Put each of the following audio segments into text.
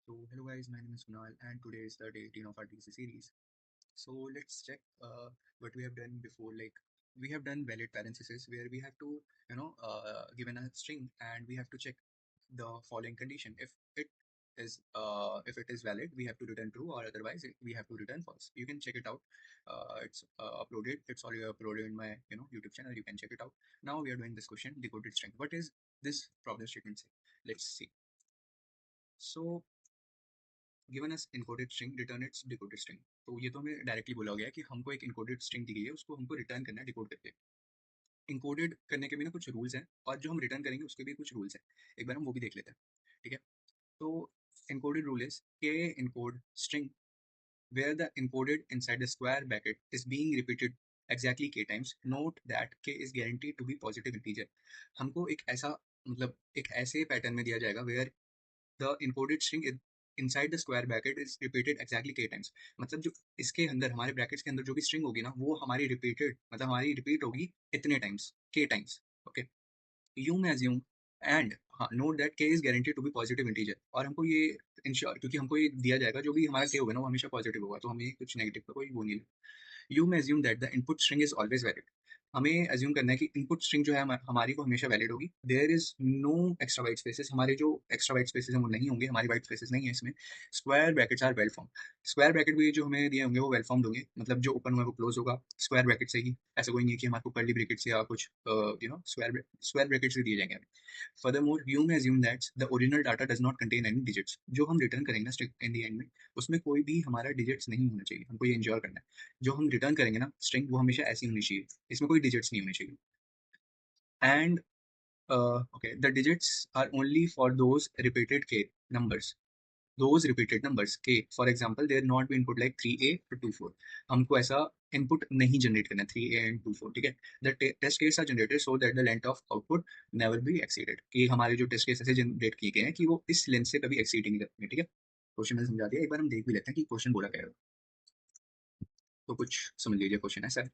So hello guys, my name is Kunal and today is the day 18 of our DC series. So let's check what we have done before. Like we have done valid parenthesis where we have to, given a string and we have to check the following condition. If it is valid, we have to return true, or otherwise we have to return false. You can check it out. It's uploaded. It's already uploaded in my YouTube channel. You can check it out. Now we are doing this question, decoded string. What is this problem statement say? Let's see. So given us encoded string return it's decoded string. तो ये तो हमें directly बोला गया है कि हमको एक इनकोडेड स्ट्रिंग दी गई है, उसको हमको रिटर्न करना है डिकोड करके। इनकोडेड करने के भी ना कुछ रूल्स हैं, और जो हम रिटर्न करेंगे उसके भी कुछ रूल्स हैं। एक बार हम वो भी देख लेते हैं, ठीक है। तो इनकोडेड रूल इज के encode string where the encoded inside the square bracket is being repeated exactly k times. Note that k is guaranteed to be positive integer. हमको एक ऐसा मतलब एक ऐसे पैटर्न में दिया जाएगा where the encoded string inside the square bracket is repeated exactly k times. मतलब जो इसके अंदर हमारे ब्रैकेट्स के अंदर जो भी स्ट्रिंग होगी ना, वो हमारी रिपीटेड मतलब हमारी रिपीट होगी इतने times, k times. Okay, you may assume and हाँ, note that k is guaranteed to be positive integer. और हमको ये इंश्योर, क्योंकि हमको ये दिया जाएगा जो भी हमारा k होगा ना वो हमेशा पॉजिटिव होगा, तो हमें कुछ नेगेटिव का कोई वो नहीं। You may assume that the input string is always valid. हमें अज्यूम करना है कि इनपुट स्ट्रिंग जो है हमारी वो हमेशा वैलिड होगी। There is no extra white spaces. हमारे जो एक्स्ट्रा वाइट स्पेसेस हैं वो नहीं होंगे, हमारी वाइट स्पेसेस नहीं है इसमें। Square brackets are well formed. Square bracket भी जो हमें दिए होंगे वो वेल फॉर्म होंगे, मतलब जो ओपन हुआ वो क्लोज होगा स्क्वायर ब्रैकेट से ही। ऐसा कोई नहीं है कि हमारे को कर्ली ब्रैकेट्स या कुछ स्क्वायर ब्रैकेट्स से दिए जाएंगे हमें। Furthermore, you may assume that the original data does not contain any digits. जो हम रिटर्न करेंगे ना इन द एंड में, उसमें कोई भी हमारा डिजिट्स नहीं होना चाहिए। हमको ये इंश्योर करना है जो हम रिटर्न करेंगे ना स्ट्रिंग, वो हमेशा ऐसी होनी चाहिए, इसमें कोई डिजिट्स नहीं होने चाहिए। And okay, the digits are only for those repeated के numbers, those repeated numbers k, for example there not be input like 3a to 24। हमको ऐसा इनपुट नहीं जनरेट करना है 3a and 24, ठीक है। The test case are generated so that the length of output never be exceeded, कि हमारे जो टेस्ट केस ऐसे जनरेट किए गए हैं कि वो इस लेंथ से कभी एक्सीड नहीं करते, ठीक है। क्वेश्चन में समझा दिया, एक बार हम देख भी लेते हैं कि क्वेश्चन बोला क्या है। तो कुछ समझ लीजिए, क्वेश्चन ऐसा है।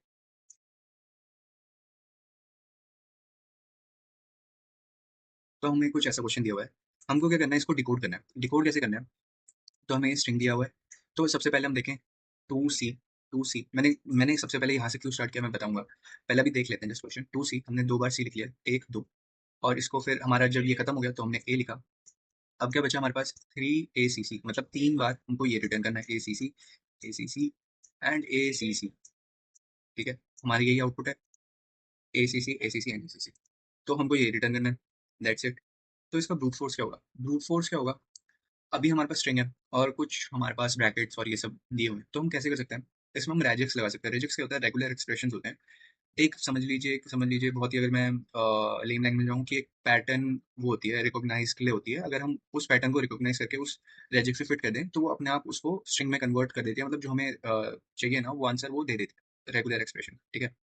तो हमें कुछ ऐसा क्वेश्चन दिया हुआ है, हमको क्या करना है, इसको डिकोड करना है। डिकोड कैसे करना है, तो हमें स्ट्रिंग दिया हुआ है। तो सबसे पहले हम देखें 2c। 2c मैंने मैंने सबसे पहले यहाँ से क्यों स्टार्ट किया मैं बताऊंगा। पहले भी देख लेते हैं जस्ट क्वेश्चन। 2c हमने दो बार c लिख लिया, एक दो, और इसको फिर हमारा जब ये खत्म हो गया तो हमने a लिखा। अब क्या बचा हमारे पास 3acc, मतलब तीन बार हमको ये रिटर्न करना है acc, acc एंड acc, ठीक है। हमारी यही आउटपुट है acc acc एंड acc। तो हमको ये रिटर्न करना है, दैट्स इट। तो इसका ब्रूट फोर्स क्या होगा, ब्रूट फोर्स क्या होगा। अभी हमारे पास स्ट्रिंग है और कुछ हमारे पास ब्रैकेट्स और ये सब दिए हुए हैं, तो हम कैसे कर सकते हैं, इसमें हम रेजिक्स लगा सकते हैं। रेजिक्स क्या होता है, रेगुलर एक्सप्रेशंस होते हैं। एक समझ लीजिए बहुत ही, अगर मैं लेम लैंग्वेज में जाऊँ, कि एक पैटर्न वो होती है रिकॉग्नाइज के लिए होती है। अगर हम उस पैटर्न को रिकॉग्नाइज करके उस रेजिक से फिट कर दें तो वो अपने आप उसको स्ट्रिंग में कन्वर्ट कर देती है, मतलब जो हमें चाहिए ना वो आंसर वो दे देती है, रेगुलर एक्सप्रेशन, ठीक है।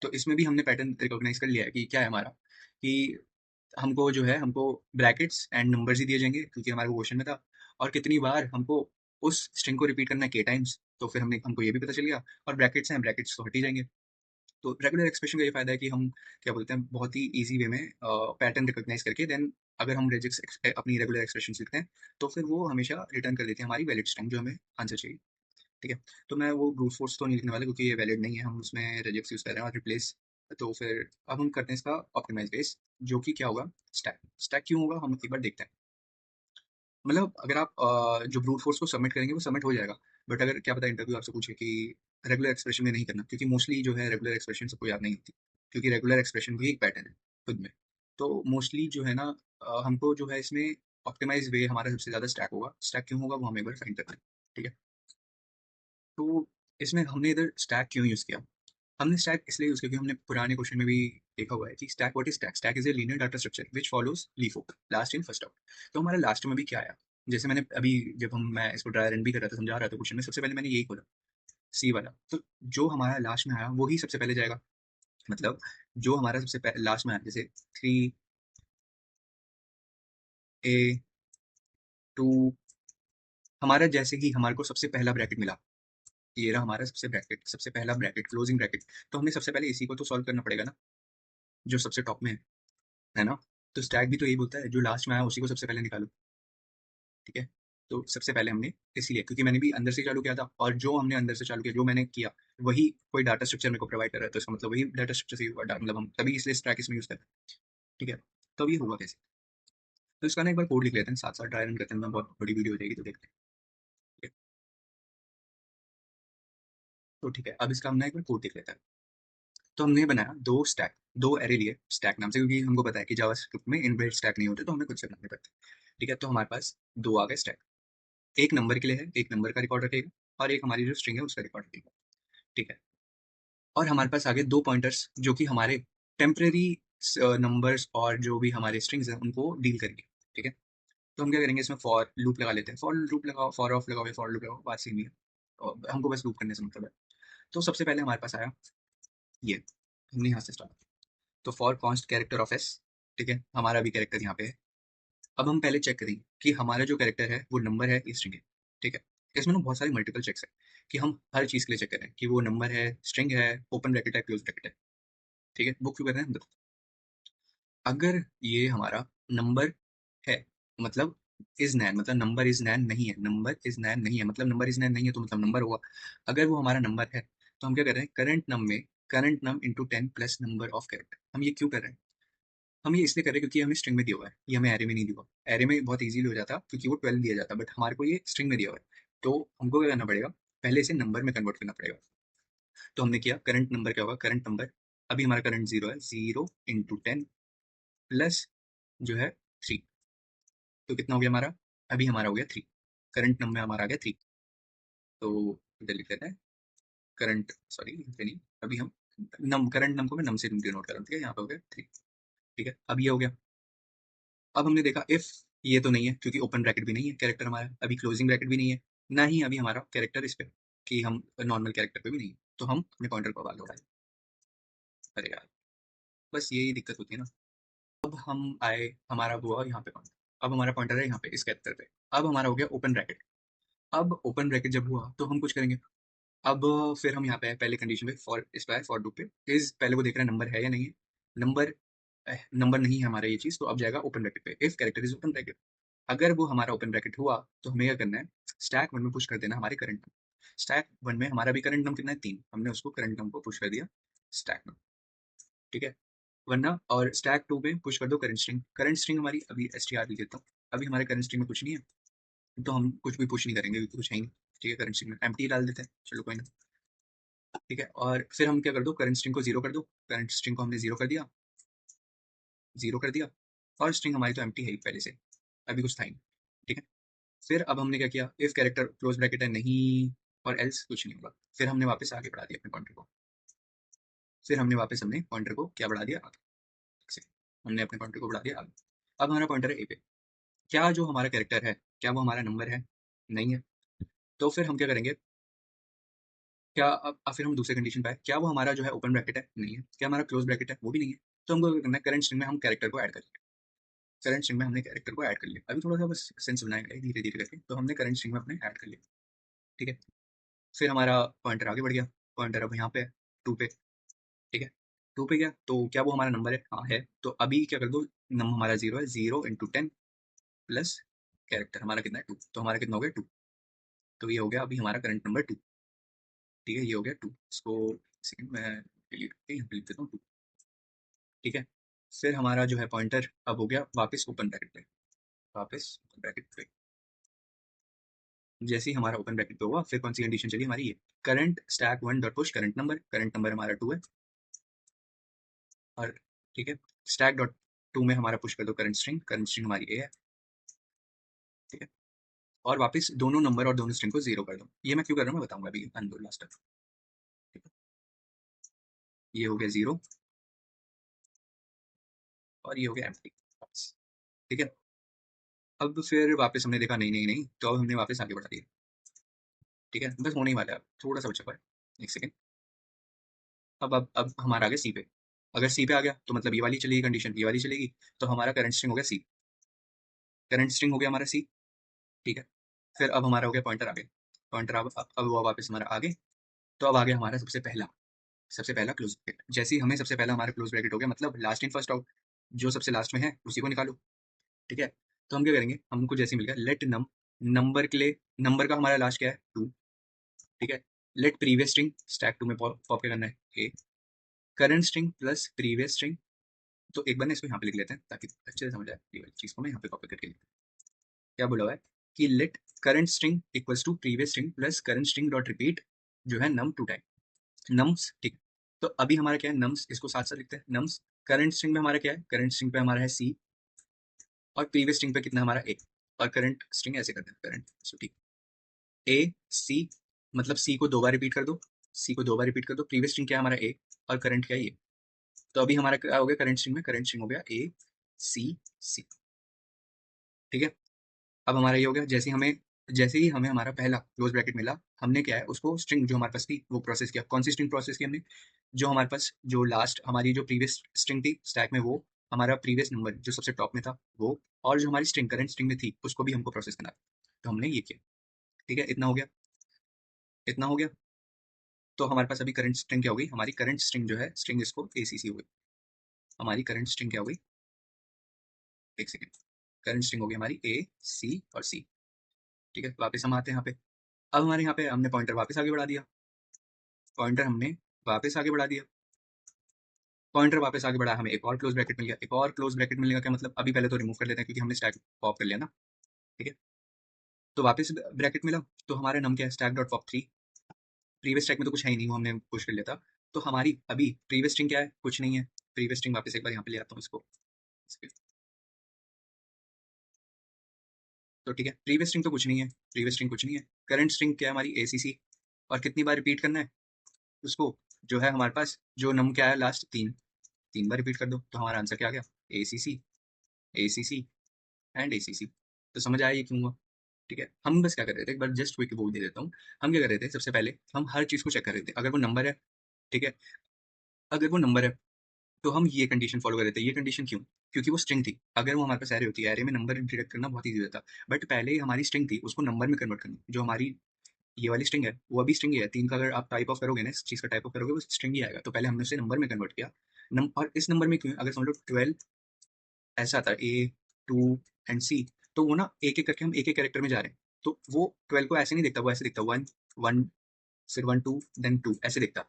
तो इसमें भी हमने पैटर्न रिकॉग्नाइज कर लिया है कि क्या है हमारा, कि हमको जो है हमको ब्रैकेट्स एंड नंबर्स ही दिए जाएंगे, क्योंकि हमारे क्वेश्चन में था। और कितनी बार हमको उस स्ट्रिंग को रिपीट करना है के टाइम्स, तो फिर हमको ये भी पता चल गया। और ब्रैकेट्स हैं, ब्रैकेट्स तो हट ही जाएंगे। तो रेगुलर एक्सप्रेशन का ये फायदा है कि हम क्या बोलते हैं, बहुत ही इजी वे में पैटर्न रिकॉग्नाइज करके देन अगर हम रेजिक्स अपनी रेगुलर एक्सप्रेशन लिखते हैं तो फिर वो हमेशा रिटर्न कर देते हैं हमारी वैलिड स्ट्रिंग जो हमें आंसर चाहिए, ठीक है। तो मैं वो ब्रूट फोर्स तो नहीं लिखने वाला क्योंकि ये वैलिड नहीं है, हम उसमें रेजिक्स यूज कर रहे हैं और रिप्लेस। तो फिर अब हम करते हैं इसका ऑप्टिमाइज बेस, जो कि क्या होगा, स्टैक। स्टैक क्यों होगा हम एक बार देखते हैं। मतलब अगर आप जो ब्रूट फोर्स को सबमिट करेंगे वो सबमिट हो जाएगा, बट अगर क्या पता इंटरव्यू आपसे पूछे कि रेगुलर एक्सप्रेशन में नहीं करना, क्योंकि मोस्टली जो है रेगुलर एक्सप्रेशन सबको याद नहीं होती, क्योंकि रेगुलर एक्सप्रेशन भी एक पैटर्न है खुद में। तो मोस्टली जो है ना हमको जो है इसमें ऑप्टिमाइज वे हमारा सबसे ज़्यादा स्टैक होगा। स्टैक क्यों होगा वो हम एक बार फाइंड करते हैं, ठीक है। तो इसमें हमने इधर स्टैक क्यों यूज़ किया, हमने स्टैक इसलिए यूज़ किया क्योंकि हमने पुराने क्वेश्चन में भी देखा हुआ है कि stack, what is stack, stack is a linear data structure which follows LIFO, last in first out. तो हमारा लास्ट में भी क्या आया, जैसे मैंने अभी जब मैं इसको ड्राई रन भी कर रहा था, समझा रहा था क्वेश्चन में, सबसे पहले मैंने यही खोला सी वाला। तो जो हमारा लास्ट में आया वही सबसे पहले जाएगा। मतलब जो हमारा सबसे लास्ट में आया, जैसे 3a 2, हमारा जैसे ही हमारे को सबसे पहला ब्रैकेट मिला, ये रहा हमारा सबसे पहला ब्रैकेट, क्लोजिंग ब्रैकेट। तो हमें सबसे पहले इसी को तो सॉल्व करना पड़ेगा ना, जो सबसे टॉप में है ना। तो स्टैक भी तो यही बोलता है जो लास्ट में आया उसी को सबसे पहले निकालो, ठीक है। तो सबसे पहले हमने इसलिए, क्योंकि मैंने भी अंदर से चालू किया था, और जो हमने अंदर से चालू किया, जो मैंने किया, वही कोई डाटा स्ट्रक्चर मेरे को प्रोवाइड कर रहा है, तो इसका मतलब वही डाटा स्ट्रक्चर से मतलब हम तभी इसलिए स्टैक इसमें यूज कर रहे हैं। ठीक है, तो अब ये होगा कैसे? तो इसका ना एक बार कोड लिख लेते हैं, साथ साथ ड्राई रन करते हैं, मैं बहुत बड़ी वीडियो हो जाएगी तो देखते हैं। ठीक है, तो ठीक है, अब इसका हम ना एक बार कोड लिख लेते हैं। तो हमने बनाया दो एरे लिए स्टैक नाम से, क्योंकि हमको पता है कि जावास्क्रिप्ट में इनबिल्ट स्टैक नहीं होते, तो हमें खुद से बनाने पड़ते हैं। ठीक है, तो हमारे पास दो आ गए स्टैक। एक नंबर के लिए है, एक नंबर का रिकॉर्ड रखेगा, और एक हमारी जो स्ट्रिंग है उसका रिकॉर्ड रखेगा। ठीक है, और हमारे पास आगे दो पॉइंटर्स जो कि हमारे टेम्परेरी नंबर्स और जो भी हमारे स्ट्रिंग्स हैं उनको डील करेंगे। ठीक है, तो हम क्या करेंगे, इसमें फॉर लूप लगा लेते हैं। फॉर लूप लगाओ, फॉर ऑफ लगाओ, फॉर लूप लगाओ, बात सेम ही है, और हमको बस लूप करने से मतलब है। तो सबसे पहले हमारे पास आया ये, हमने यहाँ से स्टार्ट, तो for const character of S. ठीक है, हमारा भी कैरेक्टर यहाँ पे है। अब हम पहले चेक करेंगे कि हमारा जो कैरेक्टर है वो नंबर है या स्ट्रिंग है। ठीक है, इसमें ना बहुत सारी मल्टीपल चेक्स है कि हम हर चीज़ के लिए चेक करें कि वो नंबर है, स्ट्रिंग है, ओपन ब्रैकेट है, क्लोज ब्रैकेट है। ठीक है, वो क्यों कर रहे हैं हम देखो। अगर ये हमारा नंबर है, मतलब इज नैन, मतलब नंबर इज नैन नहीं है, नंबर इज नैन नहीं है, मतलब नंबर इज नैन नहीं है, तो मतलब नंबर होगा। अगर वो हमारा नंबर है, तो हम क्या कर रहे हैं, current num into 10 plus number of character. हम ये क्यों कर रहे हैं? हम ये इसलिए कर रहे हैं क्योंकि ये हमें स्ट्रिंग में दिया हुआ है, ये हमें एरे में नहीं दिया हुआ। एरे में बहुत इजीली हो जाता क्योंकि वो 12 दिया जाता, बट हमारे को ये स्ट्रिंग में दिया हुआ है। तो हमको क्या करना पड़ेगा, पहले इसे नंबर में कन्वर्ट करना पड़ेगा। तो हमने किया, करंट नंबर क्या होगा, करंट नंबर, अभी हमारा करंट 0 है, 0 इंटू 10 प्लस जो है 3। तो कितना हो गया हमारा, अभी हमारा हो गया 3, करंट नंबर हमारा आ गया 3। तो इधर लिख लेते हैं करंट, सॉरी नहीं, अभी हम नम करंट नम को मैं नम से डिनोट कर रहा हूँ। ठीक है, यहाँ पे हो गया 3। ठीक है, अब ये हो गया। अब हमने देखा इफ ये तो नहीं है, क्योंकि ओपन ब्रैकेट भी नहीं है कैरेक्टर हमारा, अभी क्लोजिंग ब्रैकेट भी नहीं है, ना ही अभी हमारा कैरेक्टर इस पे कि हम नॉर्मल कैरेक्टर पे भी नहीं है, तो हम अपने पॉइंटर को आगे बढ़ाए। अरे यार, बस यही दिक्कत होती है ना। अब हम आए, हमारा हुआ यहाँ पे पॉइंटर, अब हमारा पॉइंटर है यहाँ पे इस कैरेक्टर पे। अब हमारा हो गया ओपन ब्रैकेट। अब ओपन ब्रैकेट जब हुआ तो हम कुछ करेंगे। अब फिर हम यहाँ पे पहले कंडीशन पे फॉर इस पे फॉर लूप पे इज, पहले वो देख रहे हैं नंबर है या नहीं है। नंबर नंबर नहीं है हमारा ये चीज, तो अब जाएगा ओपन ब्रैकेट पे, if character is open bracket. अगर वो हमारा ओपन ब्रैकेट हुआ, तो हमें क्या करना है, स्टैक वन में पुश कर देना हमारे करंट नम। स्टैक वन में हमारा भी करंट नम कितना है, 3, हमने उसको करंट नम को पुश कर दिया स्टैक में। ठीक है, वरना और स्टैक टू पे पुश कर दो करंट स्ट्रिंग। करंट स्ट्रिंग हमारी अभी एस टी आर लिख देता हूँ, अभी हमारे करंट स्ट्रिंग में कुछ नहीं है, तो हम कुछ भी पुश नहीं करेंगे क्योंकि कुछ है ही नहीं। ठीक है, करंट स्ट्रिंग में एम्प्टी डाल देते हैं, चलो कोई ना। ठीक है, और फिर हम क्या कर दो, करंट स्ट्रिंग को जीरो कर दो। करंट स्ट्रिंग को हमने जीरो कर दिया, जीरो कर दिया, और स्ट्रिंग हमारी तो एम्प्टी है ही पहले से, अभी कुछ था ही नहीं। ठीक है, फिर अब हमने क्या किया, इफ कैरेक्टर क्लोज ब्रैकेट है नहीं, और एल्स कुछ नहीं होगा, फिर हमने वापस आगे बढ़ा दिया अपने पॉइंटर को। फिर हमने वापस हमने पॉइंटर को क्या बढ़ा दिया आगे, ठीक से हमने अपने पॉइंटर को बढ़ा दिया आगे। अब हमारा पॉइंटर है ए पे। क्या जो हमारा कैरेक्टर है, क्या वो हमारा नंबर है? नहीं है। तो फिर हम क्या करेंगे, क्या अब फिर हम दूसरे कंडीशन पे आए, क्या वो हमारा जो है ओपन ब्रैकेट है? नहीं है। क्या हमारा क्लोज ब्रैकेट है? वो भी नहीं है। तो हमको क्या करना है, करंट स्ट्रिंग में हम कैरेक्टर को ऐड कर लिया। करंट स्ट्रिंग में हमने कैरेक्टर को ऐड कर लिया, अभी थोड़ा सा बस सेंस बनाएगा धीरे धीरे करके, तो हमने करंट स्ट्रिंग में अपने ऐड कर लिया। ठीक है, फिर हमारा पॉइंटर आगे बढ़ गया, पॉइंटर अब यहाँ पे है 2 पे। ठीक है, 2 पे गया, तो क्या वो हमारा नंबर है? हाँ है। तो अभी क्या कर दो, नंबर हमारा 0 है, 0 इंटू 10 प्लस कैरेक्टर हमारा कितना है 2, तो हमारा कितना हो गया 2। तो ये हो गया अभी हमारा करंट नंबर 2। ठीक है, ये हो गया 2, इसको सेकंड में डिलीट करके यहाँ पे लिख देता हूँ 2। ठीक है, फिर हमारा जो है पॉइंटर अब हो गया वापस ओपन ब्रैकेट पे, वापस ओपन ब्रैकेट पे। जैसे ही हमारा ओपन ब्रैकेट पे हुआ, फिर कौन सी कंडीशन चली हमारी, ये current stack one dot push current number हमारा 2 है, और ठीक है, स्टैक डॉट टू में हमारा पुश कर दो करंट स्ट्रिंग हमारी ए है। ठीक है, और वापस दोनों नंबर और दोनों स्ट्रिंग को जीरो कर दो। ये मैं क्यों कर रहा हूँ मैं बताऊंगा अभी अनदो लास्ट तक। ठीक है, ये हो गया 0, और ये हो गया एम्प्टी। ठीक है, अब फिर वापस हमने देखा नहीं नहीं नहीं, तो अब हमने वापस आगे बढ़ा दिया। ठीक है, बस होने ही वाला है, अब थोड़ा सा बचा हुआ है, एक सेकेंड। अब हमारा आ गया सी पे। अगर सी पे आ गया तो मतलब ये वाली चलेगी कंडीशन, ये वाली चलेगी, तो हमारा करंट स्ट्रिंग हो गया सी, करंट स्ट्रिंग हो गया हमारा सी। ठीक है, फिर अब हमारा हो गया पॉइंटर आगे, पॉइंटर अब हुआ वापस हमारा आगे। तो अब आ गया हमारा सबसे पहला क्लोज ब्रैकेट। जैसे ही हमें सबसे पहला हमारा क्लोज ब्रैकेट हो गया, मतलब लास्ट इन फर्स्ट आउट, जो सबसे लास्ट में है उसी को निकालो। ठीक है, तो हम क्या करेंगे, हमको जैसे मिल गया लेट नम नंबर के लिए, नंबर का हमारा लास्ट क्या है 2, ठीक है। लेट प्रीवियस स्ट्रिंग स्टैक 2 में पॉप क्या करना है A, current string plus previous string. तो एक बार ना इसको यहाँ पे लिख लेते हैं ताकि अच्छे से समझ आए, ये वाली चीज़ को मैं यहाँ पे कॉपी करके लिखता हूँ। क्या बोला हुआ है कि let current string equals to previous string plus current string dot repeat जो है नम 2 टाइम नम्स, ठीक। तो अभी हमारा क्या है नम्स, इसको साथ साथ लिखते हैं नम्स। करंट स्ट्रिंग में हमारा क्या है, करंट स्ट्रिंग पे हमारा है सी, और प्रीवियस स्ट्रिंग पे कितना हमारा ए, और करंट स्ट्रिंग ऐसे करते हैं करंट, सो ठीक। ए सी, मतलब सी को 2 बार रिपीट कर दो, सी को 2 बार रिपीट कर दो, प्रीवियस स्ट्रिंग क्या है हमारा ए, और करंट क्या है ये। तो अभी हमारा क्या हो गया करंट स्ट्रिंग में, करंट स्ट्रिंग हो गया ए सी सी, ठीक है। अब हमारा ये हो गया, जैसे ही हमें हमारा पहला क्लोज ब्रैकेट मिला, हमने क्या है उसको स्ट्रिंग जो हमारे पास थी वो प्रोसेस किया। कौन सी स्ट्रिंग प्रोसेस की हमने, जो हमारे पास जो लास्ट हमारी जो प्रीवियस स्ट्रिंग थी स्टैक में, वो हमारा प्रीवियस नंबर जो सबसे टॉप में था वो, और जो हमारी स्ट्रिंग करंट स्ट्रिंग में थी उसको भी हमको प्रोसेस करना था। तो हमने ये किया, ठीक है। इतना हो गया, इतना हो गया। तो हमारे पास अभी करंट स्ट्रिंग क्या हो गई, हमारी करंट स्ट्रिंग जो है स्ट्रिंग इसको एसीसी हो गई। हमारी करंट स्ट्रिंग क्या हो गई, एक सेकेंड, करंट स्ट्रिंग हो गई हमारी ए सी और सी, ठीक है। वापस हम आते हैं यहाँ पे, अब हमारे यहाँ पे हमने पॉइंटर वापस आगे बढ़ा दिया, पॉइंटर हमने वापस आगे बढ़ा दिया, पॉइंटर वापस आगे बढ़ाया, हमें एक और क्लोज ब्रैकेट मिल गया। एक और क्लोज ब्रैकेट मिलने का क्या मतलब, अभी पहले तो रिमूव कर लेते हैं क्योंकि हमने स्टैक पॉप कर लिया ना, ठीक है। तो वापस ब्रैकेट मिला, तो हमारा नाम क्या है stack dot pop 3। Previous stack में तो कुछ है ही नहीं, वो हमने पुश कर लिया था। तो हमारी अभी प्रीवियस स्ट्रिंग क्या है, कुछ नहीं है। प्रीवियस स्ट्रिंग वापस एक बार यहाँ पे ले आता हूँ इसको, तो ठीक है। प्रीवियस स्ट्रिंग तो कुछ नहीं है, प्रीवियस स्ट्रिंग कुछ नहीं है। करंट स्ट्रिंग क्या है हमारी एसीसी, और कितनी बार रिपीट करना है उसको, जो है हमारे पास जो नम क्या है लास्ट 3, 3 बार रिपीट कर दो। तो हमारा आंसर क्या आ गया, ए सी सी, ए सी सी एंड ए सी सी। तो समझ आया ये क्यों हुआ, ठीक है। हम बस क्या कर रहे थे, एक बार जस्ट क्विक वो दे देता हूँ। हम क्या कर रहे थे, सबसे पहले हम हर चीज़ को चेक कर रहे थे, अगर वो नंबर है, ठीक है, अगर वो नंबर है तो हम ये कंडीशन फॉलो कर रहे थे। ये कंडीशन क्यों, क्योंकि वो स्ट्रिंग थी। अगर वो हमारे पास एरे होती है, एरे में नंबर डिटेक्ट करना बहुत ईजी होता, बट पहले ही हमारी स्ट्रिंग थी, उसको नंबर में कन्वर्ट करना। जो हमारी ये वाली स्ट्रिंग है वो अभी स्ट्रिंग ही है, 3 का अगर आप टाइप ऑफ करोगे ना, इस चीज़ का टाइप ऑफ करोगे वो स्ट्रिंग ही आएगा। तो पहले हमने उसे नंबर में कन्वर्ट किया, और इस नंबर में क्यों, अगर समझ लो 12 ऐसा था ए 2 एंड सी, तो वो ना एक एक करके हम एक एक कैरेक्टर में जा रहे हैं। तो वो 12 को ऐसे नहीं दिखता, वो ऐसे दिखता 1 1, फिर 1 2 देन 2 ऐसे दिखता।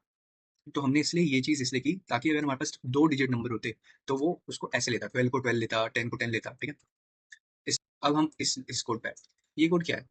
तो हमने इसलिए ये चीज़ इसलिए की ताकि अगर हमारे पास 2 डिजिट नंबर होते तो वो उसको ऐसे लेता, 12 को 12 लेता, 10 को 10 लेता, ठीक है। अब हम इस कोड पे आए। ये कोड क्या है,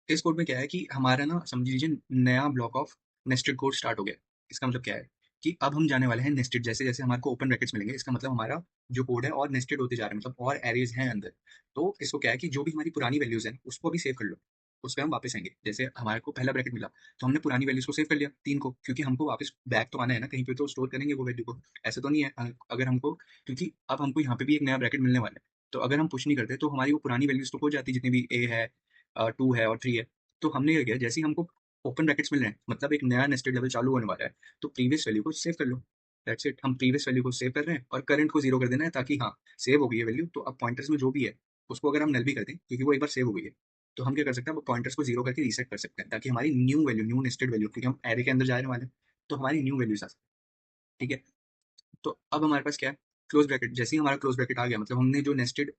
इस कोड में क्या है कि हमारा ना समझ लीजिए नया block of nested code start हो गया। इसका मतलब क्या है कि अब हम जाने वाले हैं नेस्टेड, जैसे जैसे हमारे को ओपन ब्रैकेट्स मिलेंगे, इसका मतलब हमारा जो कोड है और नेस्टेड होते जा रहे हैं, मतलब और एरेज हैं अंदर। तो इसको क्या है कि जो भी हमारी पुरानी वैल्यूज हैं उसको अभी सेव कर लो, उस पर हम वापस आएंगे। जैसे हमारे को पहला ब्रैकेट मिला तो हमने पुरानी वैल्यूज को सेव कर लिया 3 को, क्योंकि हमको वापस बैक तो आना है ना, कहीं पे तो स्टोर करेंगे वो वैल्यू को। ऐसे तो नहीं है अगर हमको, क्योंकि अब हमको यहाँ पे भी एक नया ब्रैकेट मिलने वाला है। तो अगर हम पुश नहीं करते तो हमारी वो पुरानी वैल्यूज तो हो जाती, जितनी भी ए है 2 है और 3 है। तो हमने क्या किया, जैसे ही हमको ओपन ब्रैकेट्स मिल रहे हैं, मतलब एक नया नेस्टेड लेवल चालू होने वाला है, तो प्रीवियस वैल्यू को सेव कर लो। दैट्स इट, हम प्रीवियस वैल्यू को सेव कर रहे हैं और करंट को 0 कर देना है, ताकि हाँ सेव हो गई है वैल्यू। तो अब पॉइंटर्स में जो भी है उसको अगर हम नल भी कर दें, क्योंकि वो एक बार सेव हो गई है, तो हम क्या कर सकते हैं, वो पॉइंटर्स को 0 करके रीसेट कर सकते हैं, ताकि हमारी new value, new nested value, क्योंकि हम एरे के अंदर जाने वाले हैं, तो हमारी न्यू वैल्यूज आ सकती है, ठीक है। तो अब हमारे पास क्या है, क्लोज ब्रैकेट। जैसे ही हमारा क्लोज ब्रैकेट आ गया, मतलब हमने जो नेस्टेड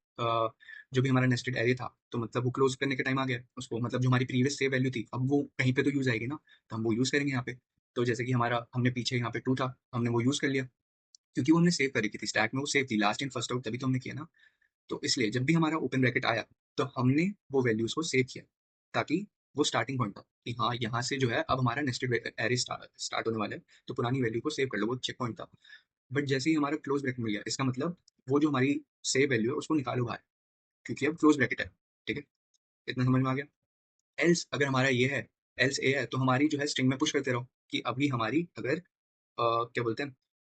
जो भी हमारा नेस्टेड एरे था, तो मतलब वो क्लोज करने का टाइम आ गया उसको, मतलब जो हमारी प्रीवियस सेव वैल्यू थी अब वो कहीं पे तो यूज आएगी ना, तो हम वो यूज करेंगे यहाँ पे। तो जैसे कि हमारा हमने पीछे यहाँ पे 2 था, हमने वो यूज कर लिया, क्योंकि वो हमने सेव कर रखी थी स्टैक में, वो सेव थी लास्ट इन फर्स्ट आउट, तभी तो हमने किया ना। तो इसलिए जब भी हमारा ओपन ब्रैकेट आया तो हमने वो वैल्यूज को सेव किया, ताकि वो स्टार्टिंग पॉइंट था कि हाँ यहाँ से जो है अब हमारा नेस्टेड एरे स्टार्ट होने वाला है, तो पुरानी वैल्यू को सेव कर लो, वो चेक पॉइंट था। बट जैसे ही हमारा क्लोज ब्रैकेट मिल गया, इसका मतलब वो जो हमारी सेव वैल्यू है उसको निकालो बाहर, क्योंकि अब क्लोज ब्रैकेट है, ठीक है। इतना समझ में आ गया। एल्स अगर हमारा ये है, एल्स ए है, तो हमारी जो है स्ट्रिंग में पुश करते रहो कि अभी हमारी अगर क्या बोलते हैं,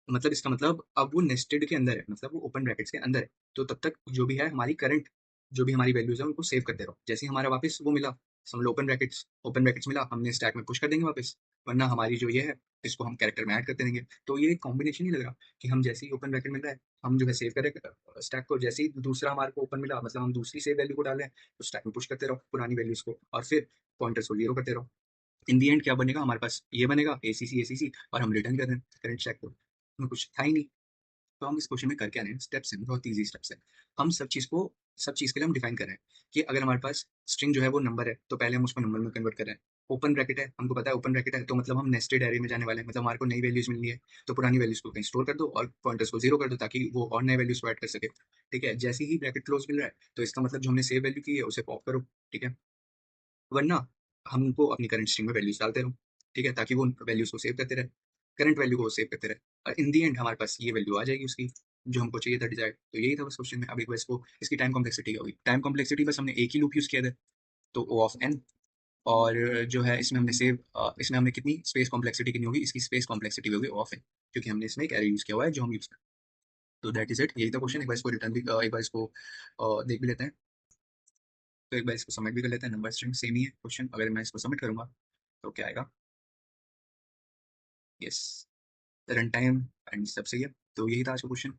मतलब इसका मतलब अब वो नेस्टेड के अंदर है, मतलब वो ओपन ब्रैकेट्स के अंदर है। तो तब तक जो भी है हमारी करंट, जो भी हमारी वैल्यूज है उनको सेव करते रहो। जैसे ही हमारा वापस वो मिला, समझ लो ओपन ब्रैकेट्स मिला, हमने स्टैक में पुश कर देंगे वापस, वरना हमारी जो ये है इसको हम कैरेक्टर में ऐड करते रहेंगे। तो ये कॉम्बिनेशन नहीं लग रहा कि हम जैसे ही ओपन ब्रैकेट मिल रहा है हम जो है सेव करें स्टैक को, जैसे ही दूसरा हमारे को ओपन मिला मतलब हम दूसरी सेव वैल्यू को डाल रहे हैं, तो स्टैक में पुश करते रहो पुरानी वैल्यूज को, और फिर पॉइंटर्स को 0 करते रहो। इन दी एंड क्या बनेगा हमारे पास, ये बनेगा एसीसी, और हम रिटर्न कर रहे हैं करंट स्टैक को, उसमें कुछ था ही नहीं। तो हम इस क्वेश्चन में कर क्या रहे हैं, स्टेप्स हैं, बहुत ईजी स्टेप्स हैं। हम सब चीज़ को सब चीज़ के लिए हम डिफाइन कर रहे हैं कि अगर हमारे पास स्ट्रिंग जो है वो नंबर है, तो पहले हम उसको नंबर में कन्वर्ट कर रहे हैं। ओपन ब्रैकेट है, हमको पता है ओपन ब्रैकेट है, तो मतलब हम नेस्टेड एरे में जाने वाले हैं। मतलब हमारे को नई वैल्यूज़ मिलनी है, तो पुरानी वैल्यूज़ को कहीं स्टोर कर दो और पॉइंटर्स को 0 कर दो, ताकि वो और नए वैल्यूज़ को ऐड कर सके। ठीक है? जैसे ही ब्रैकेट क्लोज़ मिल रहा है, तो इसका मतलब जो हमने सेव वैल्यू की है, उसे पॉप करो। ठीक है? वरना हमको अपनी करंट स्ट्रिंग में वैल्यूज़ डालते रहो। ठीक है? ताकि वो वैल्यूज़ को सेव करते रहे, करंट वैल्यू को सेव करते रहे। और इन द एंड हमारे पास ये वैल्यू आ जाएगी उसकी, जो हमको चाहिए था डिज़ायर्ड। तो यही था बस क्वेश्चन में। अब एक बार इसको, इसकी टाइम कॉम्प्लेक्सिटी क्या होगी? टाइम कॉम्प्लेक्सिटी बस हमने एक ही लूप यूज़ किया था, तो O ऑफ n। और जो है इसमें हमने इसमें हमने कितनी स्पेस कॉम्प्लेक्सिटी कितनी होगी? इसकी स्पेस कॉम्प्लेक्सिटी होगी O ऑफ n, क्योंकि हमने इसमें एक एरे यूज़ किया हुआ है जो हम यूज़ करें। तो दैट इज़ इट, यही था क्वेश्चन। एक बार इसको रिटर्न भी एक बार इसको देख भी लेते हैं। तो एक बार इसको सबमिट भी कर लेते हैं। नंबर स्ट्रिंग सेम ही है क्वेश्चन। अगर मैं इसको सबमिट करूँगा, तो क्या आएगा? यस, रन टाइम एंड सब सही है। तो यही था आज का क्वेश्चन।